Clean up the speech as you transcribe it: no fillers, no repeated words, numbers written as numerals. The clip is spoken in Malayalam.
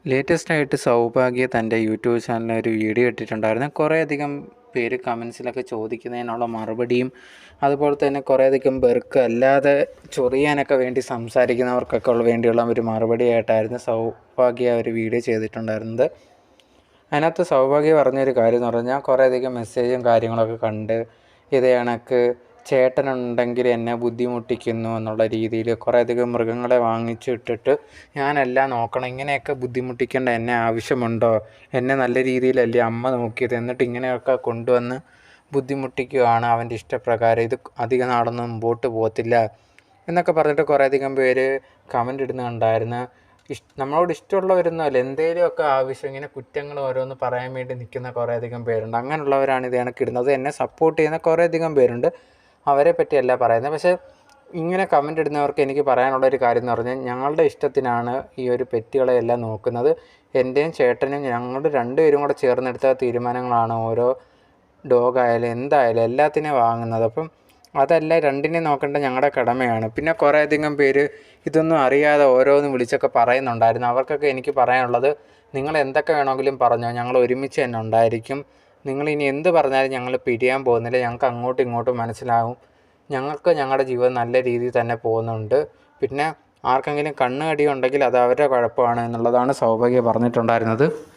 ലേറ്റസ്റ്റായിട്ട് സൗഭാഗ്യ തൻ്റെ യൂട്യൂബ് ചാനലിൽ ഒരു വീഡിയോ ഇട്ടിട്ടുണ്ടായിരുന്നു. കുറേയധികം പേര് കമൻസിലൊക്കെ ചോദിക്കുന്നതിനുള്ള മറുപടിയും അതുപോലെ തന്നെ കുറേയധികം പേർക്ക് അല്ലാതെ ചൊറിയാനൊക്കെ വേണ്ടി സംസാരിക്കുന്നവർക്കൊക്കെ വേണ്ടിയുള്ള ഒരു മറുപടിയായിട്ടായിരുന്നു സൗഭാഗ്യ ഒരു വീഡിയോ ചെയ്തിട്ടുണ്ടായിരുന്നത്. അതിനകത്ത് സൗഭാഗ്യ പറഞ്ഞൊരു കാര്യം എന്ന് പറഞ്ഞാൽ കുറേയധികം മെസ്സേജും കാര്യങ്ങളൊക്കെ കണ്ട് ഇതേ കണക്ക് ചേട്ടനുണ്ടെങ്കിൽ എന്നെ ബുദ്ധിമുട്ടിക്കുന്നു എന്നുള്ള രീതിയിൽ കുറേയധികം മൃഗങ്ങളെ വാങ്ങിച്ചിട്ടിട്ട് ഞാനെല്ലാം നോക്കണം, ഇങ്ങനെയൊക്കെ ബുദ്ധിമുട്ടിക്കേണ്ട എന്നെ ആവശ്യമുണ്ടോ, എന്നെ നല്ല രീതിയിലല്ലേ അമ്മ നോക്കിയത്, എന്നിട്ട് ഇങ്ങനെയൊക്കെ കൊണ്ടുവന്ന് ബുദ്ധിമുട്ടിക്കുകയാണ് അവൻ്റെ ഇഷ്ടപ്രകാരം, ഇത് അധിക നാളൊന്നും മുമ്പോട്ട് പോകത്തില്ല എന്നൊക്കെ പറഞ്ഞിട്ട് കുറേയധികം പേര് കമൻ്റ് ഇടുന്നുണ്ടായിരുന്നു. നമ്മളോട് ഇഷ്ടമുള്ളവരൊന്നുമല്ല, എന്തെങ്കിലുമൊക്കെ ആവശ്യം ഇങ്ങനെ കുറ്റങ്ങൾ ഓരോന്ന് പറയാൻ വേണ്ടി നിൽക്കുന്ന കുറേയധികം പേരുണ്ട്. അങ്ങനെയുള്ളവരാണ് ഇത് കണക്കിടുന്നത്. എന്നെ സപ്പോർട്ട് ചെയ്യുന്ന കുറേയധികം പേരുണ്ട്, അവരെ പറ്റിയല്ല പറയുന്നത്. പക്ഷേ ഇങ്ങനെ കമൻ്റ് ഇടുന്നവർക്ക് എനിക്ക് പറയാനുള്ളൊരു കാര്യം എന്ന് പറഞ്ഞാൽ, ഞങ്ങളുടെ ഇഷ്ടത്തിനാണ് ഈ ഒരു പെറ്റുകളെയെല്ലാം നോക്കുന്നത്. എൻ്റെയും ചേട്ടനും ഞങ്ങൾ രണ്ടുപേരും കൂടെ ചേർന്നെടുത്ത തീരുമാനങ്ങളാണ് ഓരോ ഡോഗായാലും എന്തായാലും എല്ലാത്തിനെയും വാങ്ങുന്നത്. അപ്പം അതല്ല, രണ്ടിനെയും നോക്കേണ്ട ഞങ്ങളുടെ കടമയാണ്. പിന്നെ കുറേയധികം പേര് ഇതൊന്നും അറിയാതെ ഓരോന്ന് വിളിച്ചൊക്കെ പറയുന്നുണ്ടായിരുന്നു. അവർക്കൊക്കെ എനിക്ക് പറയാനുള്ളത്, നിങ്ങൾ എന്തൊക്കെ വേണമെങ്കിലും പറഞ്ഞോ, ഞങ്ങൾ ഒരുമിച്ച് തന്നെ ഉണ്ടായിരിക്കും. നിങ്ങളിനി എന്ത് പറഞ്ഞാലും ഞങ്ങൾ പിരിയാൻ പോകുന്നില്ല. ഞങ്ങൾക്ക് അങ്ങോട്ടും ഇങ്ങോട്ടും മനസ്സിലാവും. ഞങ്ങൾക്ക് ഞങ്ങളുടെ ജീവിതം നല്ല രീതിയിൽ തന്നെ പോകുന്നുണ്ട്. പിന്നെ ആർക്കെങ്കിലും കണ്ണ് കടിയുണ്ടെങ്കിൽ അത് അവരുടെ കുഴപ്പമാണ് എന്നുള്ളതാണ് സൗഭാഗ്യ പറഞ്ഞിട്ടുണ്ടായിരുന്നത്.